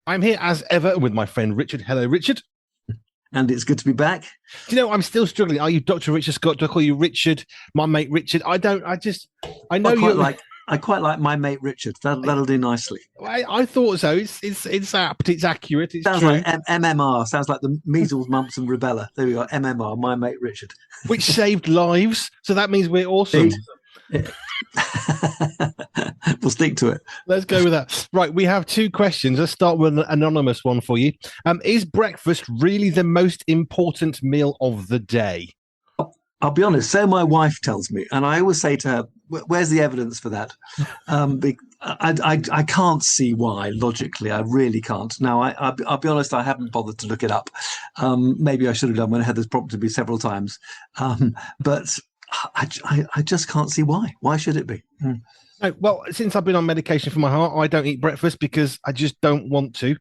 I'm here as ever with my friend Richard. Hello, Richard. And it's good to be back. Do you know I'm still struggling? Are you Dr. Richard Scott? Do I call you Richard? My mate Richard? I don't. I know I quite you. like I quite like my mate Richard. That'll do nicely. I thought so. It's apt. It's accurate. It's Sounds true. like MMR. Sounds like the measles, mumps, and rubella. There we go. MMR. My mate Richard. Which saved lives. So that means we're awesome. We'll stick to it. Let's go with that. Right, we have two questions. Let's start with an anonymous one for you. Is breakfast really the most important meal of the day? I'll be honest. So my wife tells me, and I always say to her, "Where's the evidence for that?" I can't see why logically. I really can't. Now, I'll be honest. I haven't bothered to look it up. Maybe I should have done when I had this problem to me several times. But I just can't see why. Why should it be? Oh, well, since I've been on medication for my heart, I don't eat breakfast because I just don't want to.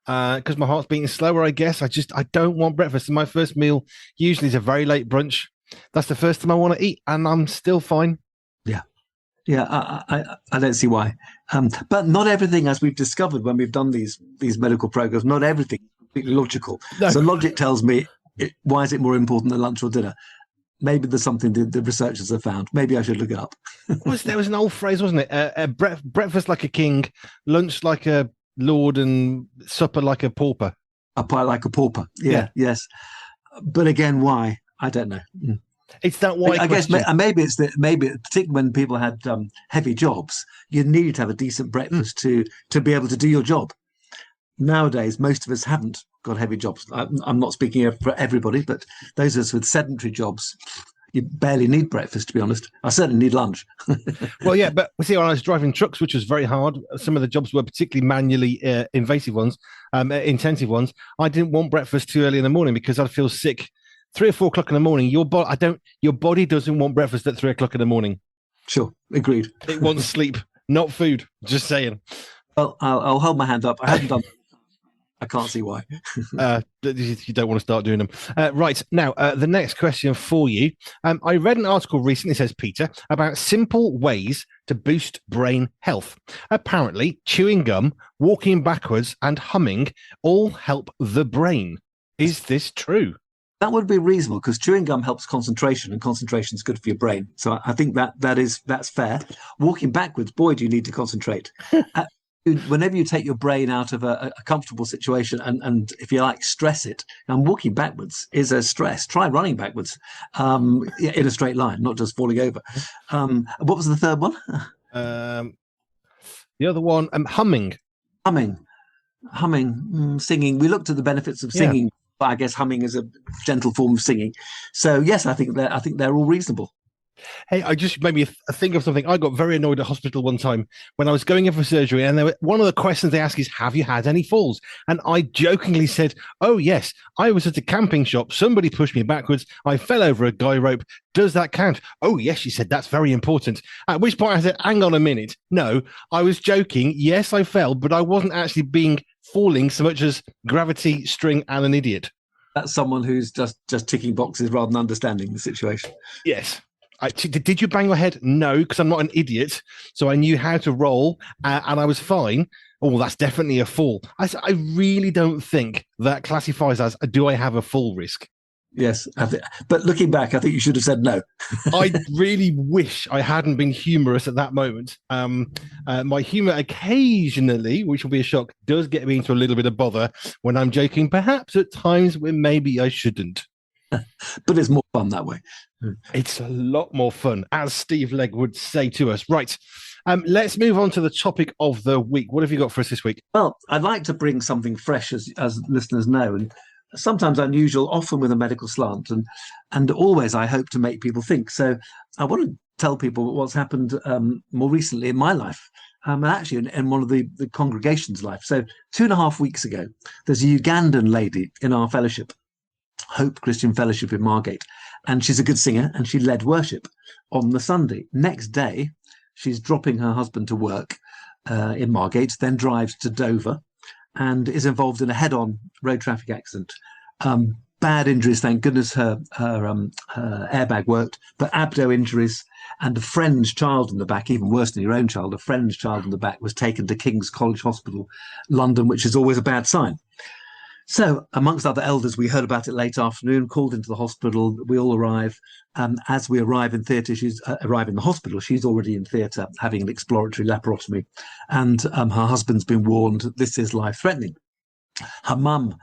Because my heart's beating slower, I guess. I don't want breakfast. And my first meal usually is a very late brunch. That's the first time I want to eat, and I'm still fine. Yeah. Yeah, I don't see why. But not everything, as we've discovered when we've done these medical programs, not everything is completely logical. No. So logic tells me, why is it more important than lunch or dinner? Maybe there's something the researchers have found. Maybe I should look it up. There was an old phrase, wasn't it? Breakfast like a king, lunch like a lord, and supper like a pauper. A pie like a pauper. Yeah. Yes. But again, why? I don't know. It's that why I guess question. maybe it's that particularly when people had heavy jobs, you needed to have a decent breakfast to be able to do your job. Nowadays, most of us haven't got heavy jobs. I'm not speaking for everybody, but those of us with sedentary jobs, you barely need breakfast, to be honest. I certainly need lunch. Well, yeah, but see, when I was driving trucks, which was very hard, some of the jobs were particularly manually invasive ones, intensive ones. I didn't want breakfast too early in the morning because I'd feel sick. 3 or 4 o'clock in the morning, your body doesn't want breakfast at 3 o'clock in the morning. Sure, agreed. It wants sleep, not food. Just saying. Well, I'll hold my hand up. I haven't done. I can't see why. You don't want to start doing them. Right. Now, the next question for you. I read an article recently, says Peter, about simple ways to boost brain health. Apparently, chewing gum, walking backwards, and humming all help the brain. Is this true? That would be reasonable because chewing gum helps concentration, and concentration is good for your brain. So I think that's fair. Walking backwards, boy, do you need to concentrate. Whenever you take your brain out of a comfortable situation and if you like stress it, and walking backwards is a stress. Try running backwards in a straight line, not just falling over. What was the third one? The other one, humming. Singing. We looked at the benefits of singing. Yeah. But I guess humming is a gentle form of singing. So yes, I think they're all reasonable. Hey, I just made me think of something. I got very annoyed at hospital one time when I was going in for surgery, and one of the questions they ask is, "Have you had any falls?" And I jokingly said, "Oh yes, I was at a camping shop. Somebody pushed me backwards. I fell over a guy rope. Does that count?" "Oh yes," she said. "That's very important." At which point I said, "Hang on a minute. No, I was joking. Yes, I fell, but I wasn't actually falling so much as gravity, string, and an idiot." That's someone who's just ticking boxes rather than understanding the situation. Yes. Did you bang your head? No, because I'm not an idiot. So I knew how to roll and I was fine. Oh, that's definitely a fall. I really don't think that classifies as, do I have a fall risk? Yes. But looking back, I think you should have said no. I really wish I hadn't been humorous at that moment. My humor occasionally, which will be a shock, does get me into a little bit of bother when I'm joking, perhaps at times when maybe I shouldn't. But it's more fun that way. It's a lot more fun, as Steve Legg would say to us. Right. Let's move on to the topic of the week. What have you got for us this week? Well, I'd like to bring something fresh, as listeners know, and sometimes unusual, often with a medical slant, and always I hope to make people think. So I want to tell people what's happened more recently in my life, and actually in one of the congregation's life. So 2.5 weeks ago, there's a Ugandan lady in our fellowship, Hope Christian Fellowship in Margate, and she's a good singer, and she led worship on the Sunday. Next day, she's dropping her husband to work in Margate, then drives to Dover, and is involved in a head-on road traffic accident. bad injuries. Thank goodness her airbag worked, but abdo injuries and a friend's child in the back, even worse than your own child, a friend's child in the back was taken to King's College Hospital, London, which is always a bad sign. So, amongst other elders, we heard about it late afternoon, called into the hospital. We all arrive. As we arrive in theatre, she's arrive in the hospital. She's already in theatre having an exploratory laparotomy. And her husband's been warned this is life-threatening. Her mum,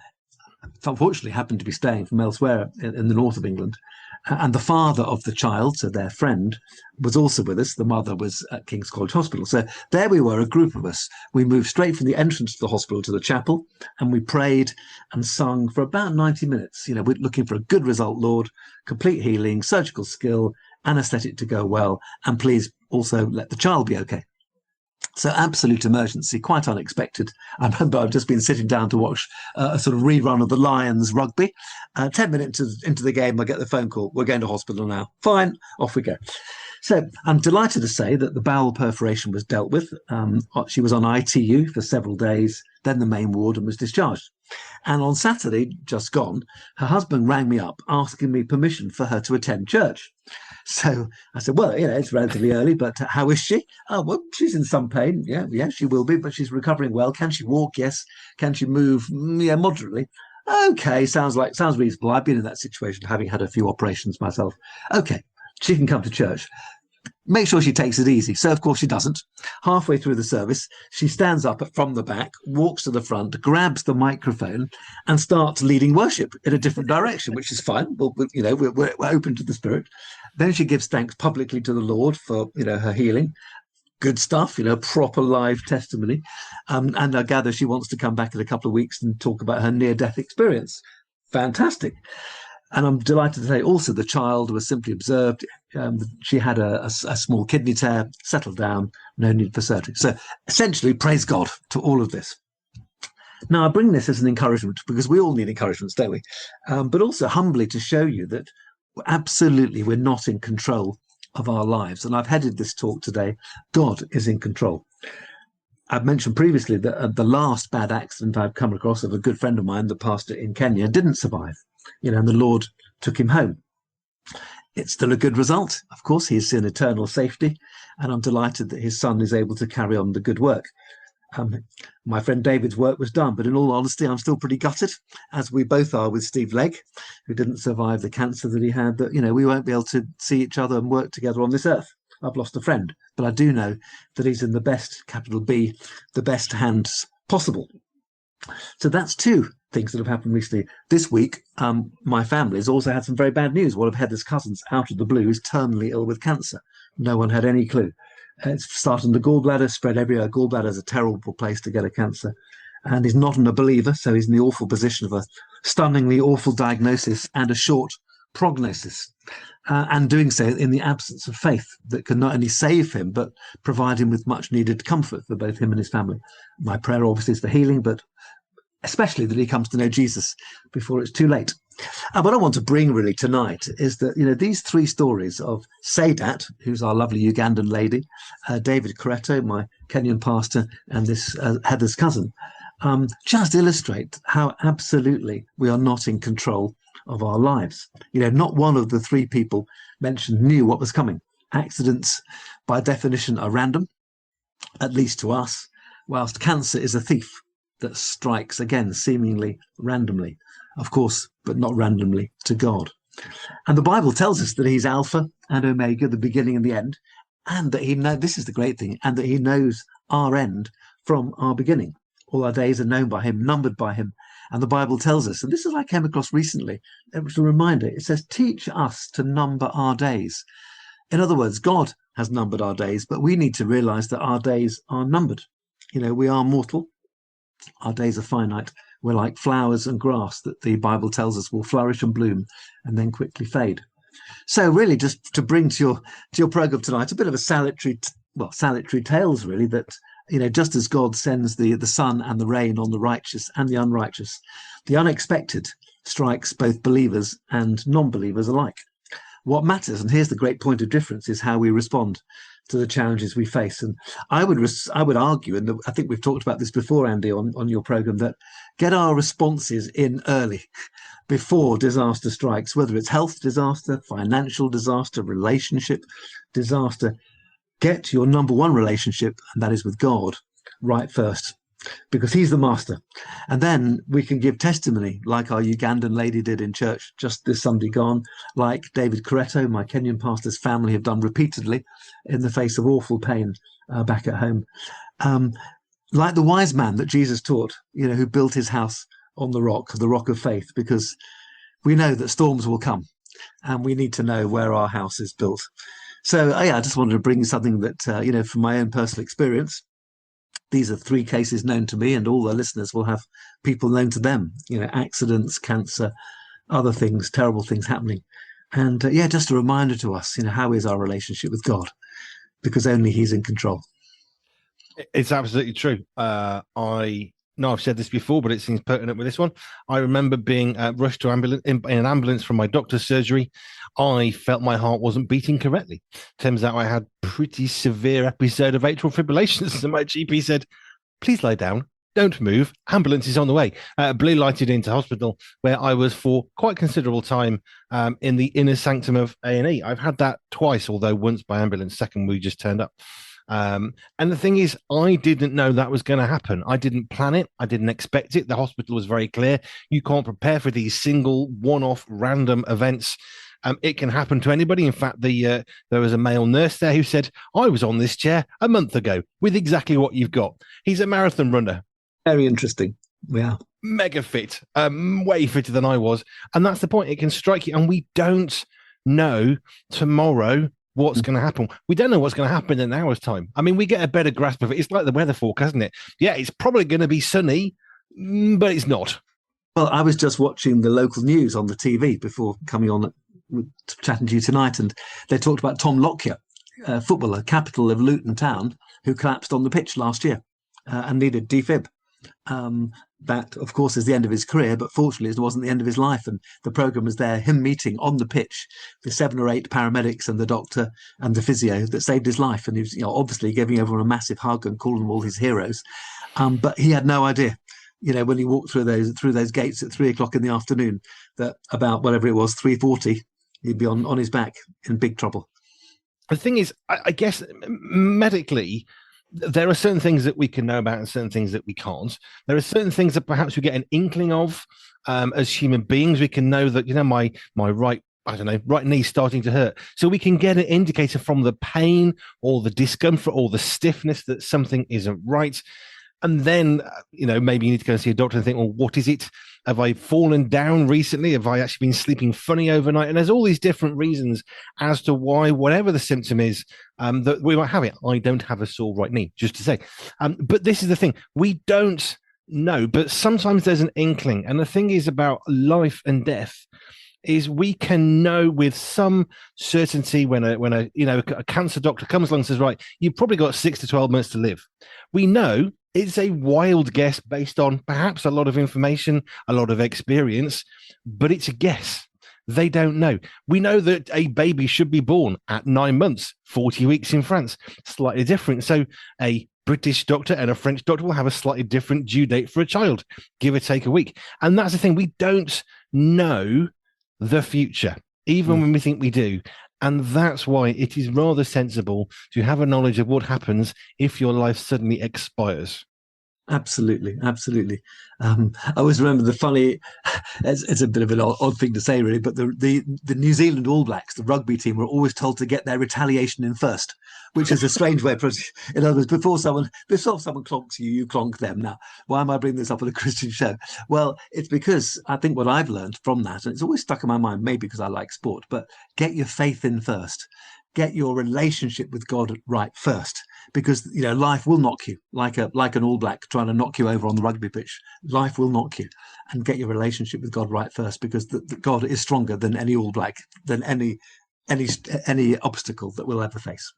unfortunately, happened to be staying from elsewhere in the north of England. And the father of the child, so their friend, was also with us. The mother was at King's College Hospital. So there we were, a group of us. We moved straight from the entrance to the hospital to the chapel, and we prayed and sung for about 90 minutes. You know, we're looking for a good result, Lord, complete healing, surgical skill, anaesthetic to go well, and please also let the child be okay. So absolute emergency, quite unexpected. I remember I've just been sitting down to watch a sort of rerun of the Lions rugby. 10 minutes into the game, I get the phone call. We're going to hospital now. Fine, off we go. So I'm delighted to say that the bowel perforation was dealt with. She was on ITU for several days, then the main ward, and was discharged. And on Saturday, just gone, her husband rang me up asking me permission for her to attend church. So I said, well, you know, it's relatively early, but how is she? Oh, well, she's in some pain. Yeah, she will be, but she's recovering well. Can she walk? Yes. Can she move? Yeah, moderately. Okay, sounds reasonable. I've been in that situation, having had a few operations myself. Okay, she can come to church. Make sure she takes it easy. So, of course, she doesn't. Halfway through the service, she stands up from the back, walks to the front, grabs the microphone, and starts leading worship in a different direction, which is fine. We're open to the Spirit. Then she gives thanks publicly to the Lord for, her healing. Good stuff, proper live testimony. And I gather she wants to come back in a couple of weeks and talk about her near-death experience. Fantastic. And I'm delighted to say also the child was simply observed. She had a small kidney tear, settled down, no need for surgery. So essentially, praise God to all of this. Now, I bring this as an encouragement because we all need encouragements, don't we? But also humbly to show you that absolutely we're not in control of our lives. And I've headed this talk today, God is in control. I've mentioned previously that the last bad accident I've come across of a good friend of mine, the pastor in Kenya, didn't survive. And the Lord took him home. It's still a good result. Of course, he's in eternal safety, and I'm delighted that his son is able to carry on the good work. My friend David's work was done, but in all honesty, I'm still pretty gutted, as we both are with Steve Legg, who didn't survive the cancer that he had, that, we won't be able to see each other and work together on this earth. I've lost a friend, but I do know that he's in the best, capital B, the best hands possible. So that's two things that have happened recently. This week, my family has also had some very bad news. One of Heather's cousins, out of the blue, is terminally ill with cancer. No one had any clue. It's started in the gallbladder, spread everywhere. Gallbladder is a terrible place to get a cancer. And he's not a believer, so he's in the awful position of a stunningly awful diagnosis and a short prognosis. And doing so in the absence of faith that can not only save him, but provide him with much needed comfort for both him and his family. My prayer obviously is for healing, but especially that he comes to know Jesus before it's too late. And what I want to bring really tonight is that, these three stories of Sadat, who's our lovely Ugandan lady, David Koreto, my Kenyan pastor, and this Heather's cousin, just illustrate how absolutely we are not in control of our lives. Not one of the three people mentioned knew what was coming. Accidents, by definition, are random, at least to us, whilst cancer is a thief that strikes, again, seemingly randomly, of course, but not randomly to God. And the Bible tells us that he's Alpha and Omega, the beginning and the end, and that this is the great thing, and that he knows our end from our beginning. All our days are known by him, numbered by him. And the Bible tells us, and this is I came across recently, it was a reminder, it says, teach us to number our days. In other words, God has numbered our days, but we need to realize that our days are numbered. We are mortal. Our days are finite. We're like flowers and grass that the Bible tells us will flourish and bloom and then quickly fade. So really, just to bring to your program tonight, a bit of a salutary tales, really, that, just as God sends the sun and the rain on the righteous and the unrighteous, the unexpected strikes both believers and non-believers alike. What matters, and here's the great point of difference, is how we respond to the challenges we face. And I would argue, and I think we've talked about this before, Andy, on your program, that get our responses in early before disaster strikes, whether it's health disaster, financial disaster, relationship disaster. Get your number one relationship, and that is with God, right first, because he's the master. And then we can give testimony like our Ugandan lady did in church just this Sunday gone, like David Koreto, my Kenyan pastor's family, have done repeatedly in the face of awful pain back at home. Like the wise man that Jesus taught, who built his house on the rock of faith, because we know that storms will come and we need to know where our house is built. So I just wanted to bring something that, from my own personal experience. These are 3 cases known to me, and all the listeners will have people known to them, accidents, cancer, other things, terrible things happening. And just a reminder to us, how is our relationship with God? Because only he's in control. It's absolutely true. I know I've said this before, but it seems pertinent with this one. I remember being rushed to in an ambulance from my doctor's surgery. I felt my heart wasn't beating correctly. Turns out I had pretty severe episode of atrial fibrillation. So my GP said, please lie down, don't move, ambulance is on the way. Blue lighted into hospital, where I was for quite considerable time in the inner sanctum of A&E. I've had that twice, although once by ambulance, second we just turned up. And the thing is, I didn't know that was going to happen. I didn't plan it. I didn't expect it. The hospital was very clear. You can't prepare for these single one-off random events. It can happen to anybody. In fact, there was a male nurse there who said, I was on this chair a month ago with exactly what you've got. He's a marathon runner. Very interesting. Yeah. Mega fit, way fitter than I was. And that's the point. It can strike you. And we don't know tomorrow what's going to happen. We don't know what's going to happen in an hour's time. I mean, we get a better grasp of it. It's like the weather forecast, isn't it? Yeah, it's probably going to be sunny, but it's not. Well, I was just watching the local news on the TV before coming on, chatting to you tonight, and they talked about Tom Lockyer, footballer, capital of Luton Town, who collapsed on the pitch last year and needed defib. That, of course, is the end of his career, but fortunately it wasn't the end of his life. And the programme was there, him meeting on the pitch the 7 or 8 paramedics and the doctor and the physio that saved his life. And he was, obviously giving everyone a massive hug and calling them all his heroes. But he had no idea, when he walked through those gates at 3:00 in the afternoon, that about whatever it was, 3:40, he'd be on his back in big trouble. The thing is, I guess medically, there are certain things that we can know about and certain things that we can't. There are certain things that perhaps we get an inkling of as human beings. We can know that, my right knee starting to hurt. So we can get an indicator from the pain or the discomfort or the stiffness that something isn't right. And then, maybe you need to go and see a doctor and think, well, what is it? Have I fallen down recently? Have I actually been sleeping funny overnight? And there's all these different reasons as to why, whatever the symptom is, that we might have it. I don't have a sore right knee, just to say. But this is the thing. We don't know, but sometimes there's an inkling. And the thing is about life and death is we can know with some certainty when a cancer doctor comes along and says, right, you've probably got 6 to 12 months to live. We know it's a wild guess based on perhaps a lot of information, a lot of experience, but it's a guess. They don't know. We know that a baby should be born at 9 months, 40 weeks in France, slightly different. So a British doctor and a French doctor will have a slightly different due date for a child, give or take a week. And that's the thing. We don't know the future, even when we think we do. And that's why it is rather sensible to have a knowledge of what happens if your life suddenly expires. Absolutely. I always remember the funny, it's a bit of an odd thing to say, really, but the New Zealand All Blacks, the rugby team, were always told to get their retaliation in first, which is a strange way of putting it. In other words, before someone clonks you, you clonk them. Now, why am I bringing this up on a Christian show? Well, it's because I think what I've learned from that, and it's always stuck in my mind, maybe because I like sport, but get your faith in first. Get your relationship with God right first, because life will knock you like an All Black trying to knock you over on the rugby pitch. Life will knock you, and get your relationship with God right first, because the God is stronger than any All Black, than any obstacle that we'll ever face.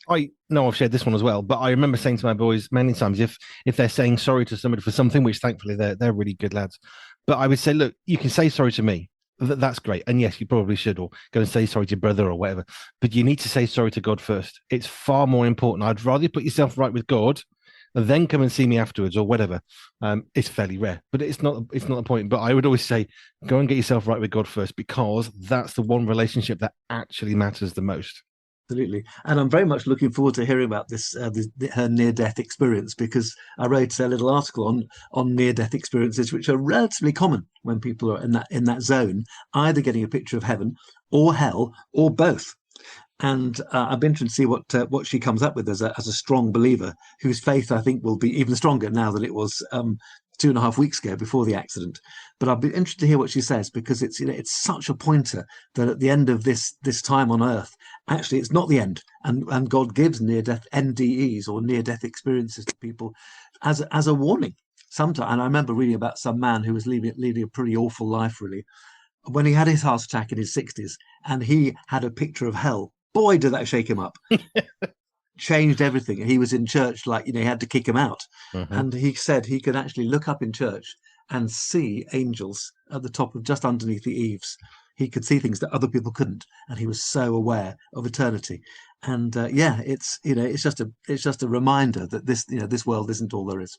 I know I've shared this one as well, but I remember saying to my boys many times, if they're saying sorry to somebody for something, which thankfully they're really good lads, but I would say, look, you can say sorry to me. That's great. And yes, you probably should, or go and say sorry to your brother or whatever. But you need to say sorry to God first. It's far more important. I'd rather you put yourself right with God then come and see me afterwards or whatever. It's fairly rare, but it's not the point. But I would always say, go and get yourself right with God first, because that's the one relationship that actually matters the most. Absolutely, and I'm very much looking forward to hearing about her near-death experience, because I wrote a little article on near-death experiences, which are relatively common when people are in that zone, either getting a picture of heaven or hell or both. And I've been interested to see what she comes up with as a strong believer, whose faith I think will be even stronger now than it was 2.5 weeks ago before the accident. But I'll be interested to hear what she says, because it's such a pointer that at the end of this time on Earth, actually it's not the end, and God gives near-death NDEs, or near-death experiences, to people as a warning. Sometimes, and I remember reading about some man who was leading a pretty awful life, really, when he had his heart attack in his 60s, and he had a picture of hell. Boy, did that shake him up. Changed everything. He was in church, like, he had to kick him out. And he said he could actually look up in church and see angels at the top of, just underneath the eaves. He could see things that other people couldn't, and he was so aware of eternity. And it's just a reminder that this world isn't all there is.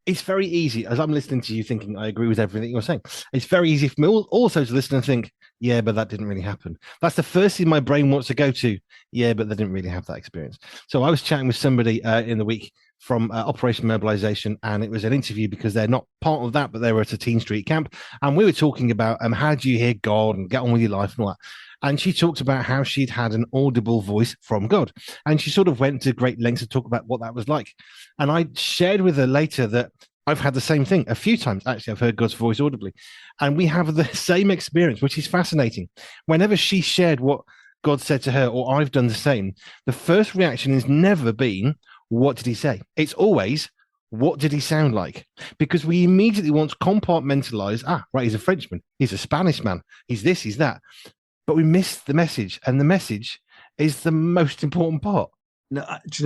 It's very easy, as I'm listening to you thinking, I agree with everything you're saying. It's very easy for me also to listen and think, yeah, but that didn't really happen. That's the first thing my brain wants to go to. Yeah, but they didn't really have that experience. So I was chatting with somebody in the week from Operation Mobilization, and it was an interview because they're not part of that, but they were at a Teen Street camp. And we were talking about how do you hear God and get on with your life and all that. And she talked about how she'd had an audible voice from God. And she sort of went to great lengths to talk about what that was like. And I shared with her later that I've had the same thing a few times. Actually, I've heard God's voice audibly. And we have the same experience, which is fascinating. Whenever she shared what God said to her, or I've done the same, the first reaction has never been, what did he say? It's always, what did he sound like? Because we immediately want to compartmentalize, right, he's a Frenchman, he's a Spanish man, he's this, he's that. But we miss the message, and the message is the most important part. No,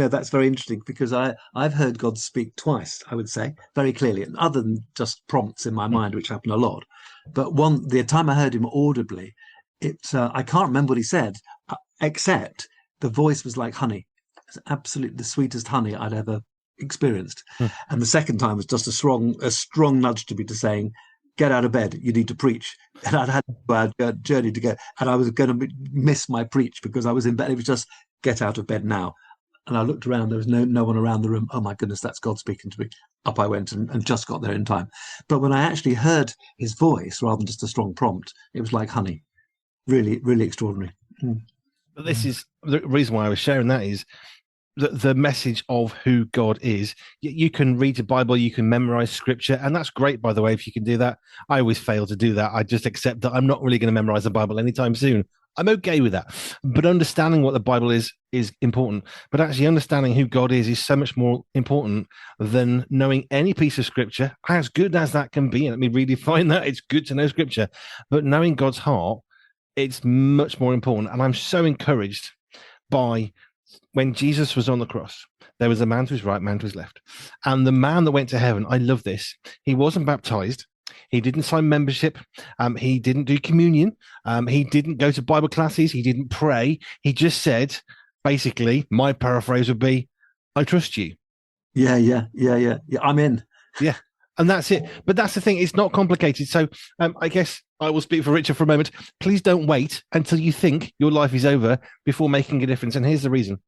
that's very interesting, because I've heard God speak twice, I would say, very clearly, and other than just prompts in my mind, which happen a lot. But the time I heard him audibly, I can't remember what he said, except the voice was like honey. It's absolutely the sweetest honey I'd ever experienced. And the second time was just a strong nudge to me to saying, get out of bed, you need to preach. And I'd had a bad journey to go, and I was going to miss my preach because I was in bed. It was just, get out of bed now. And I looked around, there was no one around the room. Oh my goodness, that's God speaking to me. Up I went and just got there in time. But when I actually heard his voice, rather than just a strong prompt, it was like honey. Really, really extraordinary. But this is the reason why I was sharing that, is the message of who God is. You can read the Bible, you can memorize scripture, and that's great, by the way, if you can do that. I always fail to do that. I just accept that I'm not really going to memorize the Bible anytime soon. I'm okay with that. But understanding what the Bible is important. But actually understanding who God is so much more important than knowing any piece of scripture, as good as that can be. And let me redefine that. It's good to know scripture, but knowing God's heart, it's much more important. And I'm so encouraged by when Jesus was on the cross, there was a man to his right, man to his left. And the man that went to heaven, I love this, he wasn't baptized. He didn't sign membership. He didn't do communion. He didn't go to Bible classes. He didn't pray. He just said, basically, my paraphrase would be, I trust you. Yeah. I'm in. Yeah. And that's it. But that's the thing. It's not complicated. So I guess I will speak for Richard for a moment. Please don't wait until you think your life is over before making a difference. And here's the reason.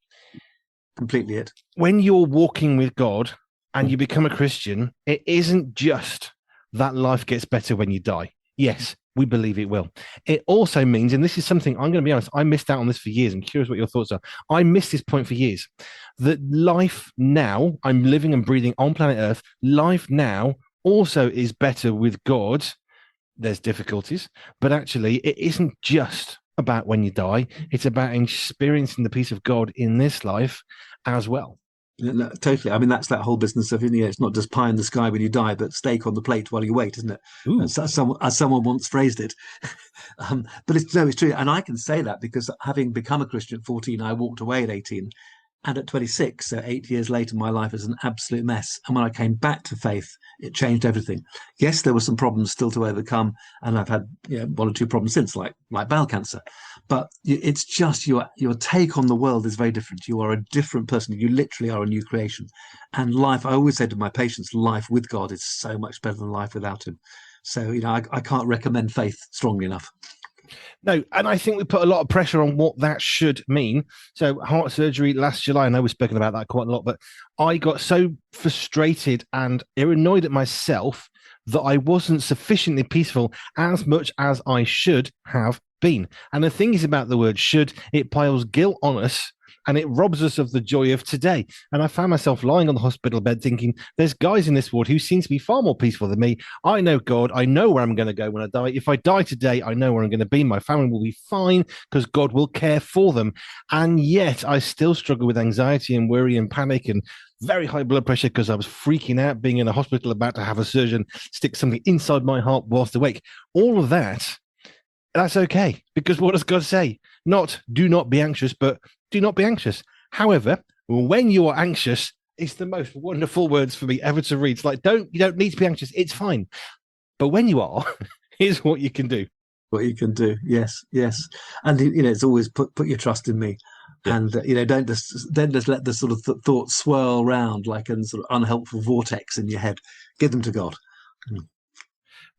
Completely it. When you're walking with God and you become a Christian, it isn't just that life gets better when you die. Yes, we believe it will. It also means, and this is something I'm going to be honest, I missed out on this for years. I'm curious what your thoughts are. I missed this point for years. That life now, I'm living and breathing on planet Earth, life now also is better with God. There's difficulties, but actually it isn't just about when you die. It's about experiencing the peace of God in this life as well. No, totally. I mean, that's that whole business of, it's not just pie in the sky when you die, but steak on the plate while you wait, isn't it? As someone once phrased it. But it's true. And I can say that because having become a Christian at 14, I walked away at 18. And at 26, so 8 years later, my life is an absolute mess. And when I came back to faith, it changed everything. Yes, there were some problems still to overcome. And I've had one or two problems since, like bowel cancer. but it's just your take on the world is very different. You are a different person. You literally are a new creation. And life, I always say to my patients, life with God is so much better than life without him. So, I can't recommend faith strongly enough. No, and I think we put a lot of pressure on what that should mean. So heart surgery last July, I know we've spoken about that quite a lot, but I got so frustrated and annoyed at myself that I wasn't sufficiently peaceful as much as I should have been. And the thing is about the word should, it piles guilt on us and it robs us of the joy of today. And I found myself lying on the hospital bed thinking, there's guys in this ward who seem to be far more peaceful than me. I know God. I know where I'm going to go when I die. If I die today, I know where I'm going to be. My family will be fine because God will care for them. And yet I still struggle with anxiety and worry and panic and very high blood pressure because I was freaking out being in a hospital about to have a surgeon stick something inside my heart whilst awake. All of that, that's okay. Because what does God say? Not do not be anxious, but do not be anxious. However, when you are anxious, it's the most wonderful words for me ever to read. It's like, you don't need to be anxious. It's fine. But when you are, here's what you can do. What you can do. Yes. And, it's always put your trust in me. Yeah. And, don't just let the sort of thoughts swirl around like a sort of unhelpful vortex in your head. Give them to God.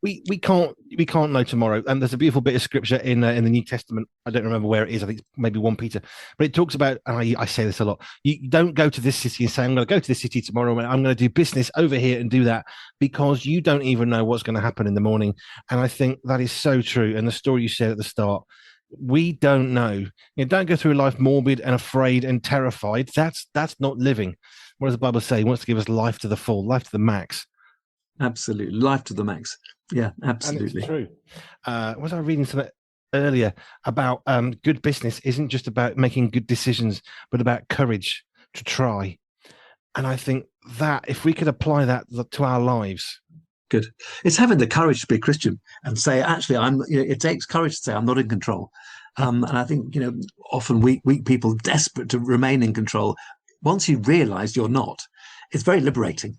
We can't know tomorrow. And there's a beautiful bit of scripture in the New Testament. I don't remember where it is. I think it's maybe 1 Peter, but it talks about, and I say this a lot, you don't go to this city and say, I'm going to go to this city tomorrow and I'm going to do business over here and do that, because you don't even know what's going to happen in the morning. And I think that is so true. And the story you said at the start, we don't know. Don't go through life morbid and afraid and terrified. That's not living. What does the Bible say? He wants to give us life to the full, life to the max. Absolutely. Life to the max. Yeah, absolutely. And it's true. Was I reading something earlier about good business isn't just about making good decisions, but about courage to try. And I think that if we could apply that to our lives. Good. It's having the courage to be a Christian and say, actually, it takes courage to say I'm not in control. And I think, often weak people desperate to remain in control. Once you realize you're not, it's very liberating.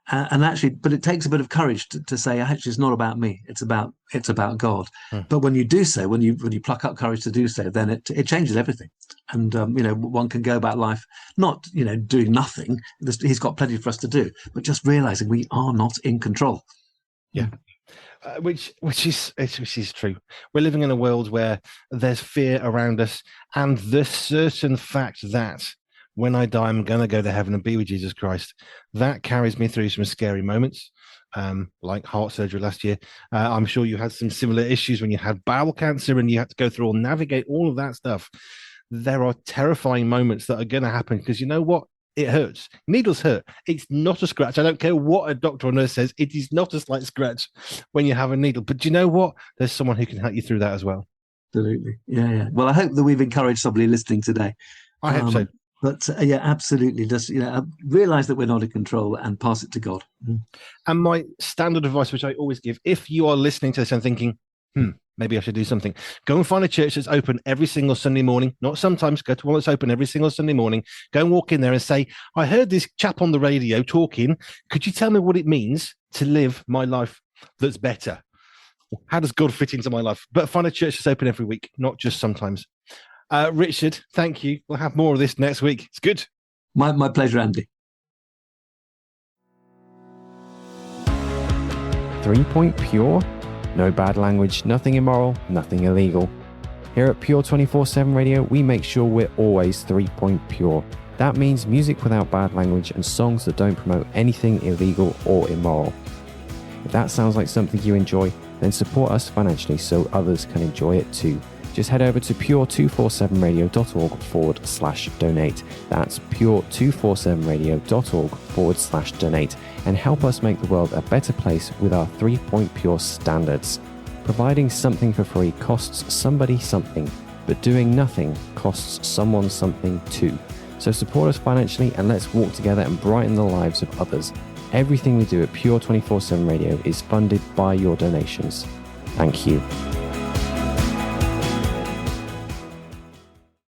And actually, but it takes a bit of courage to say, actually, it's not about me. It's about God. But when you do so, when you pluck up courage to do so, then it changes everything. And one can go about life not doing nothing. He's got plenty for us to do, but just realizing we are not in control. Yeah. Which is true. We're living in a world where there's fear around us, and the certain fact that when I die, I'm going to go to heaven and be with Jesus Christ. That carries me through some scary moments, like heart surgery last year. I'm sure you had some similar issues when you had bowel cancer and you had to go through or navigate all of that stuff. There are terrifying moments that are going to happen because you know what? It hurts. Needles hurt. It's not a scratch. I don't care what a doctor or nurse says. It is not a slight scratch when you have a needle. But you know what? There's someone who can help you through that as well. Absolutely. Yeah. Well, I hope that we've encouraged somebody listening today. I hope so. But absolutely. Just realize that we're not in control and pass it to God. And my standard advice, which I always give, if you are listening to this and thinking, maybe I should do something, go and find a church that's open every single Sunday morning. Not sometimes, go to one that's open every single Sunday morning. Go and walk in there and say, I heard this chap on the radio talking. Could you tell me what it means to live my life that's better? How does God fit into my life? But find a church that's open every week, not just sometimes. Richard, thank you. We'll have more of this next week. It's good. My pleasure, Andy. 3 Point Pure? No bad language, nothing immoral, nothing illegal. Here at Pure 24/7 Radio, we make sure we're always 3 Point Pure. That means music without bad language and songs that don't promote anything illegal or immoral. If that sounds like something you enjoy, then support us financially so others can enjoy it too. Just head over to pure247radio.org/donate. That's pure247radio.org/donate and help us make the world a better place with our 3 Point Pure standards. Providing something for free costs somebody something, but doing nothing costs someone something too. So support us financially and let's walk together and brighten the lives of others. Everything we do at Pure 24/7 Radio is funded by your donations. Thank you.